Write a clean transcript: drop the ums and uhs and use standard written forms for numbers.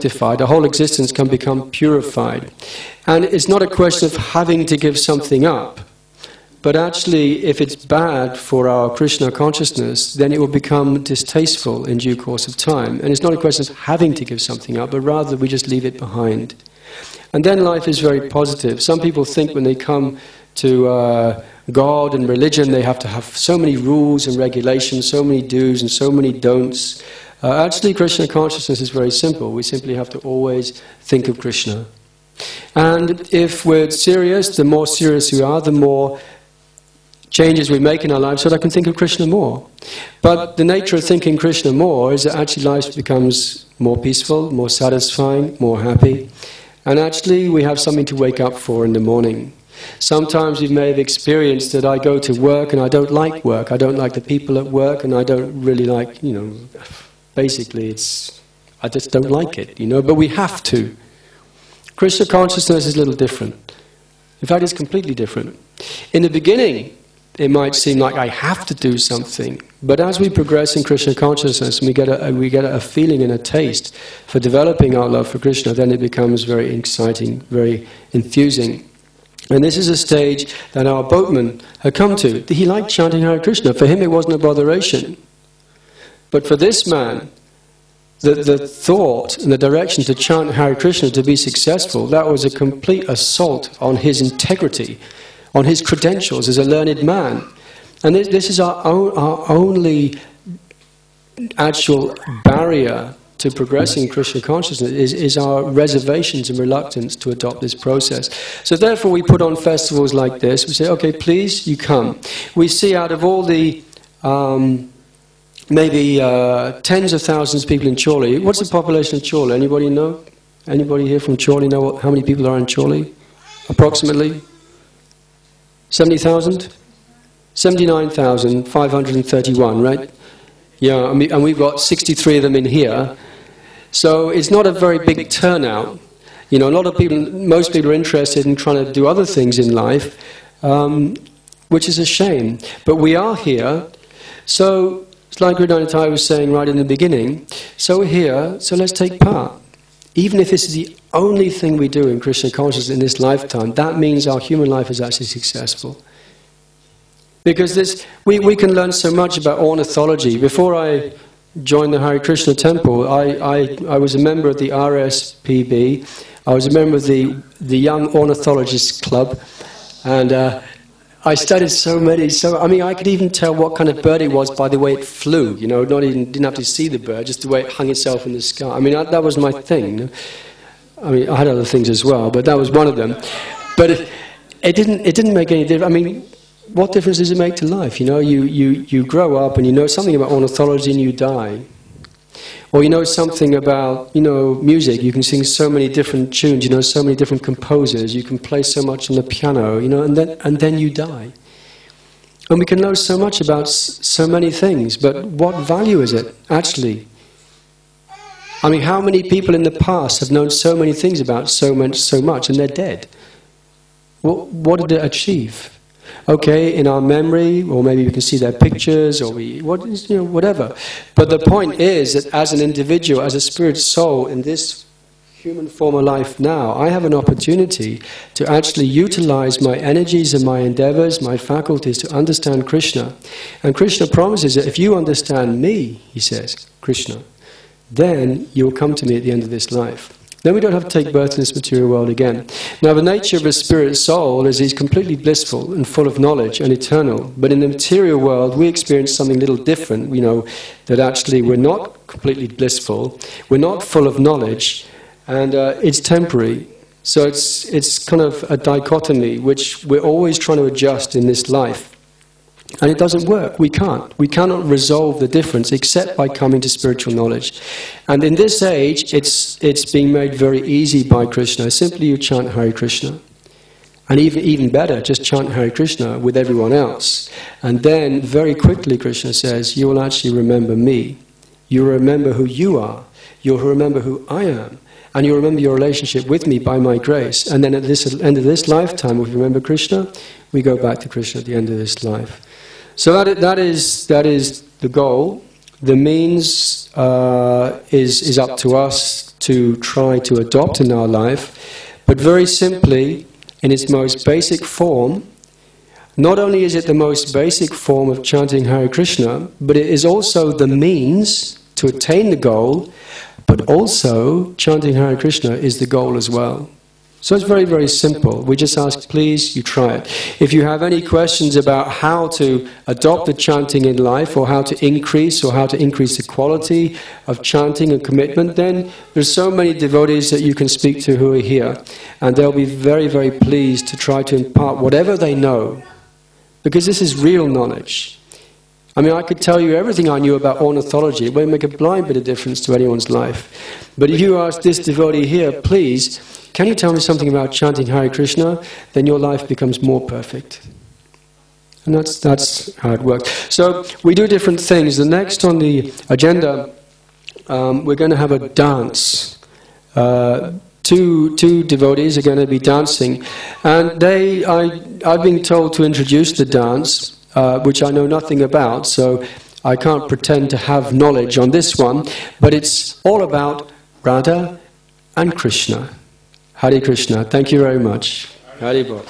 sanctified, our whole existence can become purified. And it's not a question of having to give something up, but actually, if it's bad for our Krishna consciousness, then it will become distasteful in due course of time. And it's not a question of having to give something up, but rather we just leave it behind. And then life is very positive. Some people think when they come to God and religion, they have to have so many rules and regulations, so many do's and so many don'ts. Actually, Krishna consciousness is very simple. We simply have to always think of Krishna. And if we're serious, the more serious we are, the more changes we make in our lives so that I can think of Krishna more. But the nature of thinking Krishna more is that actually life becomes more peaceful, more satisfying, more happy. And actually we have something to wake up for in the morning. Sometimes you may have experienced that I go to work and I don't like work. I don't like the people at work and I don't really like, basically I just don't like it, but we have to. Krishna consciousness is a little different. In fact, it's completely different. In the beginning, it might seem like I have to do something, but as we progress in Krishna consciousness and we get a feeling and a taste for developing our love for Krishna, then it becomes very exciting, very enthusing. And this is a stage that our boatman had come to. He liked chanting Hare Krishna. For him it wasn't a botheration. But for this man, the thought and the direction to chant Hare Krishna to be successful, that was a complete assault on his integrity, on his credentials as a learned man. And this is our only actual barrier to progressing Krishna consciousness, is our reservations and reluctance to adopt this process. So therefore we put on festivals like this. We say, okay, please, you come. We see out of all the maybe tens of thousands of people in Chorley. What's the population of Chorley? Anybody know? Anybody here from Chorley know how many people are in Chorley? Approximately? 70,000? 79,531, right? Yeah, and we've got 63 of them in here. So it's not a very big turnout. A lot of people, most people are interested in trying to do other things in life, which is a shame. But we are here, so it's like Gurudev was saying right in the beginning, so we're here, so let's take part. Even if this is the only thing we do in Krishna consciousness in this lifetime, that means our human life is actually successful. Because we can learn so much about ornithology. Before I joined the Hare Krishna temple, I was a member of the RSPB. I was a member of the Young Ornithologists Club. And I studied I could even tell what kind of bird it was by the way it flew. Didn't have to see the bird, just the way it hung itself in the sky. That was my thing. I had other things as well, but that was one of them. But it didn't make any difference. What difference does it make to life? You grow up and you know something about ornithology and you die. Or you know something about, music. You can sing so many different tunes, so many different composers. You can play so much on the piano, and then you die. And we can know so much about so many things, but what value is it, actually? How many people in the past have known so many things about so much, and they're dead? What did it achieve? Okay, in our memory, or maybe we can see their pictures, or whatever. But the point is that as an individual, as a spirit soul in this human form of life now, I have an opportunity to actually utilize my energies and my endeavors, my faculties to understand Krishna. And Krishna promises that if you understand me, he says, Krishna, then you'll come to me at the end of this life. Then we don't have to take birth in this material world again. Now the nature of a spirit soul is he's completely blissful and full of knowledge and eternal. But in the material world we experience something a little different, that actually we're not completely blissful, we're not full of knowledge, and it's temporary. So it's kind of a dichotomy which we're always trying to adjust in this life. And it doesn't work. We can't. We cannot resolve the difference except by coming to spiritual knowledge. And in this age, it's being made very easy by Krishna. Simply you chant Hare Krishna. And even better, just chant Hare Krishna with everyone else. And then, very quickly, Krishna says, you will actually remember me. You'll remember who you are. You'll remember who I am. And you'll remember your relationship with me by my grace. And then at the end of this lifetime, if you remember Krishna, we go back to Krishna at the end of this life. So that is the goal. The means is up to us to try to adopt in our life, but very simply, in its most basic form, not only is it the most basic form of chanting Hare Krishna, but it is also the means to attain the goal, but also chanting Hare Krishna is the goal as well. So it's very, very simple. We just ask, please, you try it. If you have any questions about how to adopt the chanting in life, or how to increase the quality of chanting and commitment, then there's so many devotees that you can speak to who are here, and they'll be very, very pleased to try to impart whatever they know, because this is real knowledge. I mean, I could tell you everything I knew about ornithology. It won't make a blind bit of difference to anyone's life. But if you ask this devotee here, please, can you tell me something about chanting Hare Krishna? Then your life becomes more perfect. And that's how it works. So we do different things. The next on the agenda, we're going to have a dance. Two devotees are going to be dancing. And I've been told to introduce the dance, which I know nothing about, so I can't pretend to have knowledge on this one, but it's all about Radha and Krishna. Hare Krishna. Thank you very much. Hare Bol.